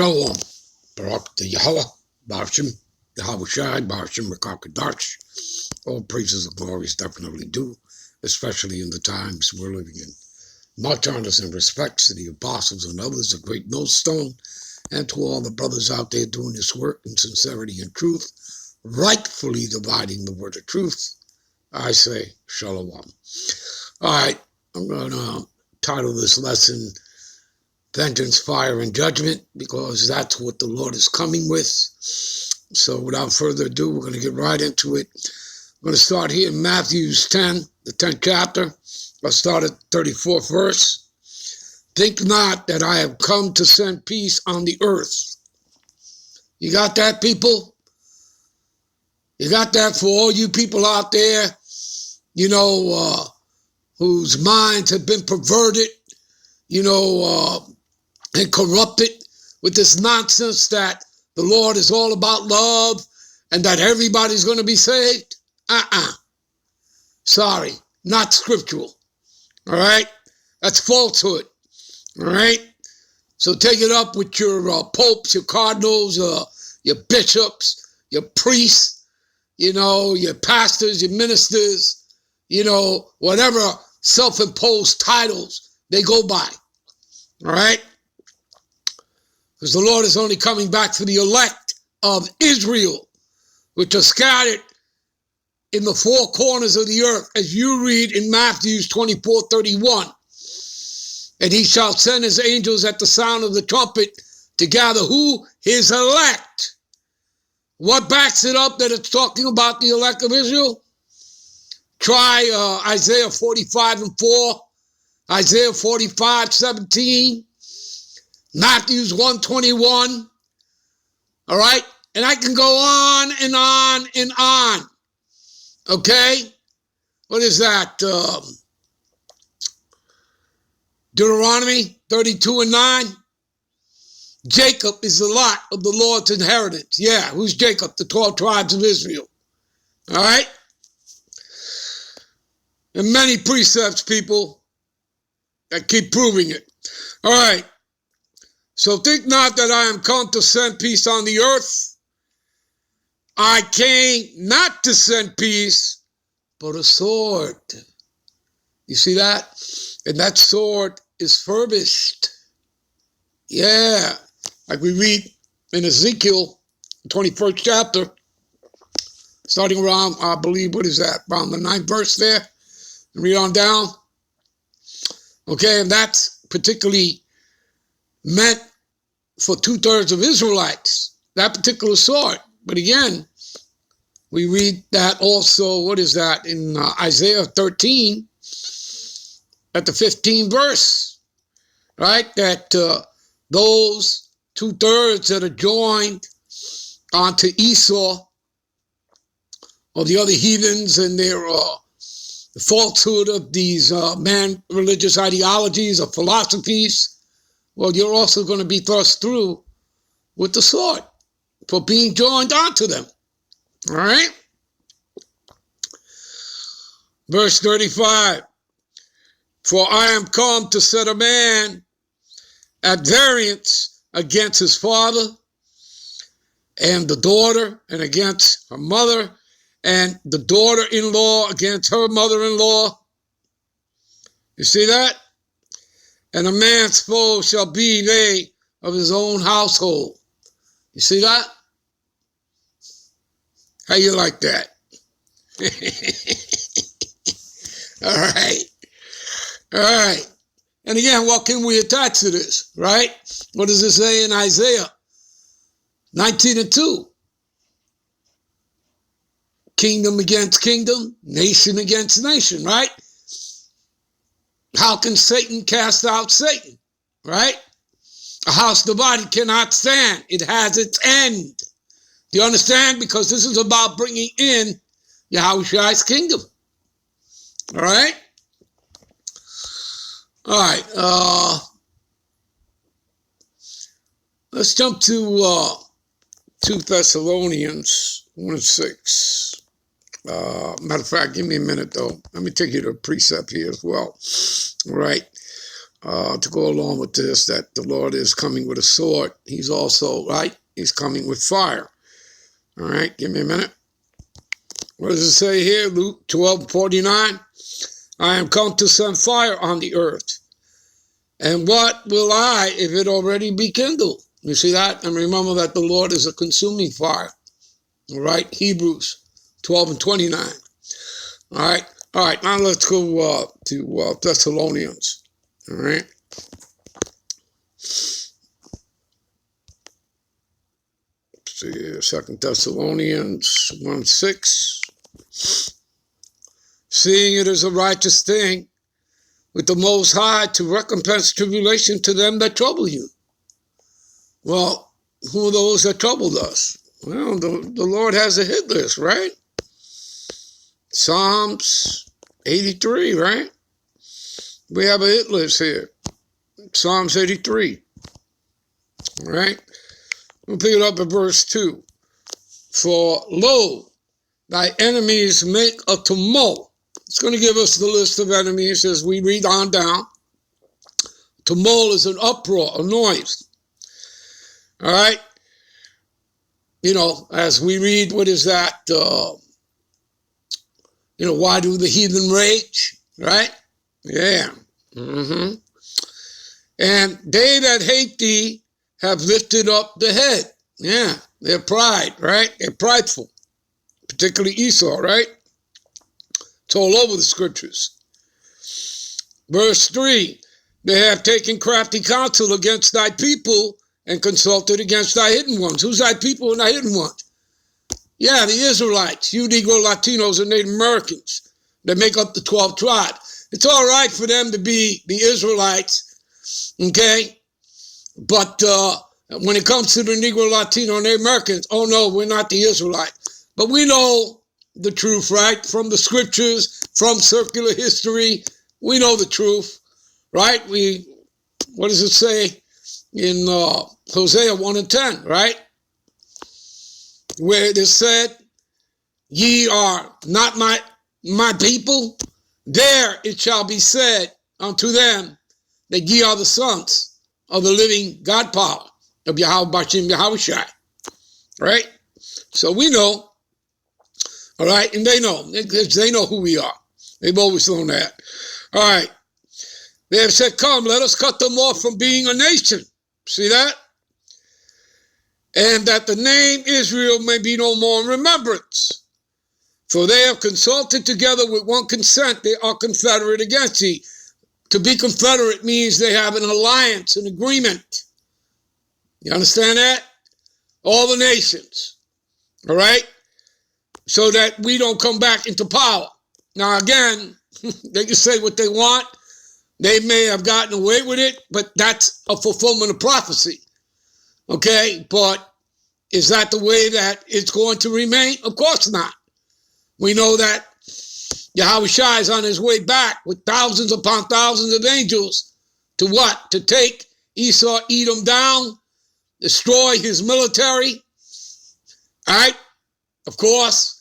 Shalom, Barak the Yahweh, Barshim, Yahweh Shai, Barshim, Rakakadarsh. All praises and glories definitely due, especially in the times we're living in. Much honors and respects to the apostles and others, a great millstone, and to all the brothers out there doing this work in sincerity and truth, rightfully dividing the word of truth. I say Shalom. All right, I'm going to title this lesson Vengeance, Fire, and Judgment, because that's what the Lord is coming with. So without further ado, we're going to get right into it. I'm going to start here in Matthew 10, the 10th chapter. I'll start at 34th verse. Think not that I have come to send peace on the earth. You got that, people? You got that for all you people out there, whose minds have been perverted, and corrupted with this nonsense that the Lord is all about love and that everybody's going to be saved? Sorry, not scriptural. All right? That's falsehood. All right? So take it up with your popes, your cardinals, your bishops, your priests, your pastors, your ministers, whatever self-imposed titles they go by. All right? Because the Lord is only coming back for the elect of Israel, which are scattered in the four corners of the earth, as you read in Matthew 24:31. And he shall send his angels at the sound of the trumpet to gather who? His elect. What backs it up that it's talking about the elect of Israel? Try Isaiah 45:4, Isaiah 45:17, Matthews 1:21. All right? And I can go on and on and on. Okay? What is that? Deuteronomy 32:9. Jacob is the lot of the Lord's inheritance. Yeah, who's Jacob? The 12 tribes of Israel. All right? And many precepts, people, that keep proving it. All right. So think not that I am come to send peace on the earth. I came not to send peace, but a sword. You see that? And that sword is furbished. Yeah. Like we read in Ezekiel, 21st chapter, starting around, I believe, what is that? Around the 9th verse there. And read on down. Okay, and that's particularly meant for 2/3 of Israelites, that particular sword. But again, we read that also, what is that, in Isaiah 13, at the 15th verse, right? That those 2/3 that are joined onto Esau, or the other heathens and their the falsehood of these man-religious ideologies or philosophies, well, you're also going to be thrust through with the sword for being joined onto them. All right? Verse 35, for I am come to set a man at variance against his father and the daughter, and against her mother, and the daughter-in-law against her mother-in-law. You see that? And a man's foe shall be they of his own household. You see that? How you like that? All right. All right. And again, what can we attach to this, right? What does it say in Isaiah 19:2? Kingdom against kingdom, nation against nation, right? How can Satan cast out Satan, right? A house divided cannot stand. It has its end. Do you understand? Because this is about bringing in Yahweh's kingdom. All right? All right. Let's jump to 2 Thessalonians 1:6. Matter of fact, give me a minute, though. Let me take you to a precept here as well. All right. to go along with this, that the Lord is coming with a sword. He's also, right? He's coming with fire. All right, give me a minute. What does it say here? Luke 12:49. I am come to send fire on the earth. And what will I if it already be kindled? You see that? And remember that the Lord is a consuming fire. All right, Hebrews 12:29. All right, now let's go to Thessalonians. All right. Let's see here, 2 Thessalonians 1:6. Seeing it is a righteous thing with the Most High to recompense tribulation to them that trouble you. Well, who are those that troubled us? Well, the Lord has a hit list, right? Psalms 83, right? We have a hit list here. Psalms 83. All right? We'll pick it up at verse 2. For lo, thy enemies make a tumult. It's going to give us the list of enemies as we read on down. Tumult is an uproar, a noise. All right? You know, as we read, what is that? Why do the heathen rage? Right? Yeah. Mm-hmm. And they that hate thee have lifted up the head. Yeah, their pride, right? They're prideful. Particularly Esau, right? It's all over the scriptures. Verse 3, they have taken crafty counsel against thy people and consulted against thy hidden ones. Who's thy people and thy hidden ones? Yeah, the Israelites, you Negro Latinos and Native Americans that make up the 12 tribes. It's all right for them to be the Israelites, okay? But when it comes to the Negro Latino and Native Americans, oh no, we're not the Israelites. But we know the truth, right? From the scriptures, from circular history, we know the truth, right? What does it say in Hosea 1:10, right? Where it is said, ye are not my people, there it shall be said unto them that ye are the sons of the living God power of Yahweh Bashim Yahushai, right? So we know. All right, and they know who we are. They've always known that. All right, they have said, come, let us cut them off from being a nation. See that? And that the name Israel may be no more in remembrance. For they have consulted together with one consent, they are confederate against thee. To be confederate means they have an alliance, an agreement. You understand that? All the nations, all right? So that we don't come back into power. Now, again, they can say what they want. They may have gotten away with it, but that's a fulfillment of prophecy. Okay? But is that the way that it's going to remain? Of course not. We know that Yahushua is on his way back with thousands upon thousands of angels to what? To take Esau, Edom down, destroy his military. All right? Of course.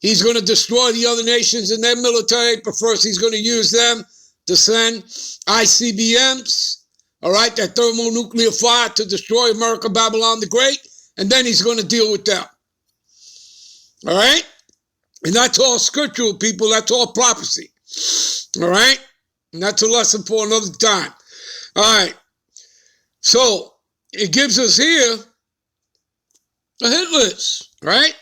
He's going to destroy the other nations and their military, but first he's going to use them to send ICBMs, all right, that thermonuclear fire to destroy America, Babylon the Great, and then he's going to deal with them. All right? And that's all scriptural, people. That's all prophecy. All right? And that's a lesson for another time. All right. So it gives us here a hit list, right?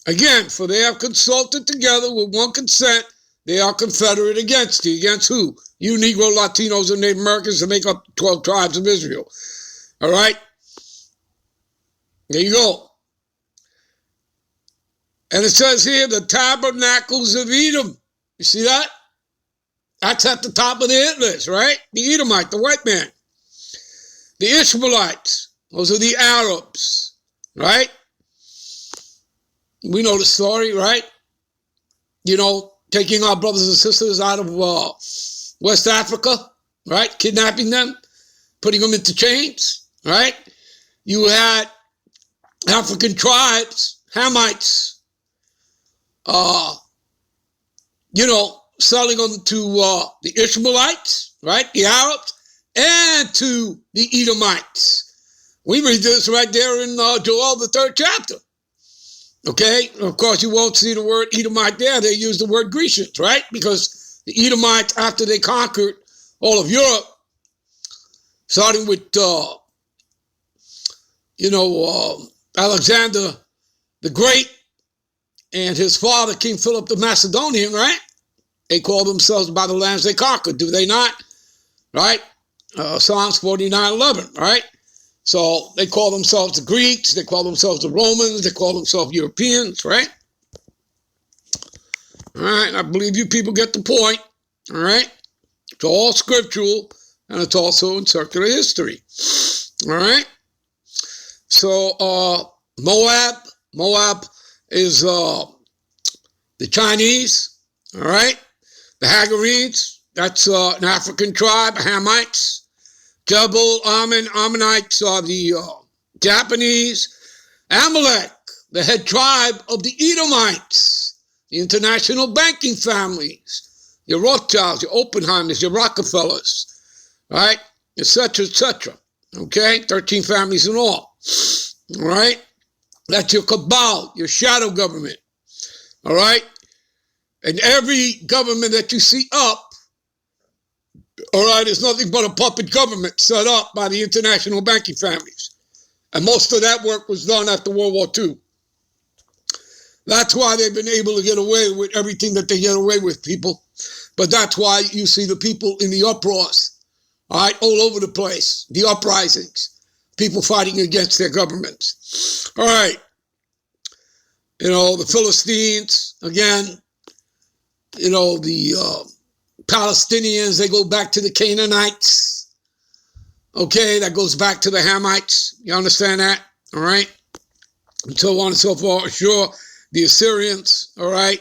Again, for they have consulted together with one consent, they are confederate against thee. Against who? You Negro, Latinos, and Native Americans that make up 12 tribes of Israel. All right? There you go. And it says here, the tabernacles of Edom. You see that? That's at the top of the hit list, right? The Edomite, the white man. The Ishmaelites, those are the Arabs, right? We know the story, right? You know, taking our brothers and sisters out of West Africa, right? Kidnapping them, putting them into chains, right? You had African tribes, Hamites, selling them to the Ishmaelites, right? The Arabs, and to the Edomites. We read this right there in Joel, the 3rd chapter. Okay, of course, you won't see the word Edomite there. They use the word Grecians, right? Because the Edomites, after they conquered all of Europe, starting with, Alexander the Great and his father, King Philip the Macedonian, right? They call themselves by the lands they conquered, do they not? Right? Psalms 49:11, right? So they call themselves the Greeks, they call themselves the Romans, they call themselves Europeans, right? All right, I believe you people get the point, all right? It's all scriptural, and it's also in circular history, all right? So Moab is the Chinese, all right? The Hagarenes, that's an African tribe, Hamites. Jebel, Ammonites are the Japanese. Amalek, the head tribe of the Edomites, the international banking families, your Rothschilds, your Oppenheimers, your Rockefellers, right, etc., etc. Okay, 13 families in all. All right, that's your cabal, your shadow government. All right, and every government that you see up, all right, is nothing but a puppet government set up by the international banking families. And most of that work was done after World War II. That's why they've been able to get away with everything that they get away with, people. But that's why you see the people in the uproars, all right, all over the place, the uprisings, people fighting against their governments. All right, the Philistines, again, the Palestinians, they go back to the Canaanites. Okay, that goes back to the Hamites. You understand that? All right? And so on and so forth. Sure, the Assyrians, all right,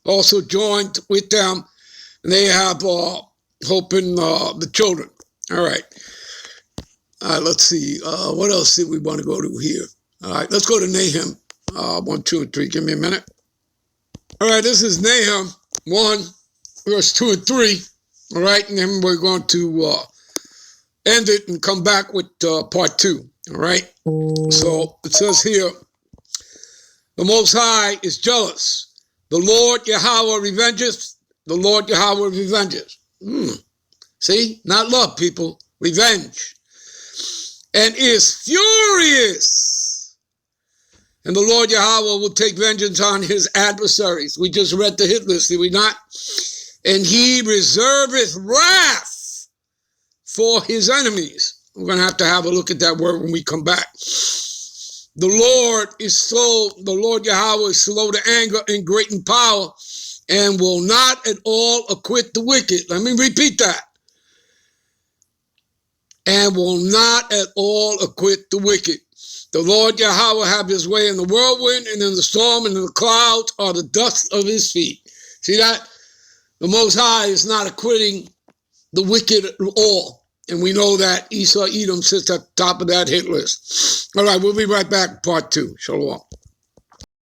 also joined with them. And they have hope in the children. All right. All right, let's see. What else did we want to go to here? All right, let's go to Nahum 1, 2, and 3. Give me a minute. All right, this is Nahum 1. Verse 2 and 3, all right, and then we're going to end it and come back with part 2, all right? So it says here, the Most High is jealous. The Lord Yahweh revengeth. The Lord Yahweh revengeth. See, not love, people, revenge. And is furious. And the Lord Yahweh will take vengeance on his adversaries. We just read the hit list, did we not? And he reserveth wrath for his enemies. We're going to have a look at that word when we come back. The Lord Yahweh is slow to anger and great in power, and will not at all acquit the wicked. Let me repeat that. And will not at all acquit the wicked. The Lord Yahweh have his way in the whirlwind, and in the storm, and in the clouds are the dust of his feet. See that? The Most High is not acquitting the wicked at all. And we know that Esau, Edom sits at the top of that hit list. All right, we'll be right back with part 2. Shalom.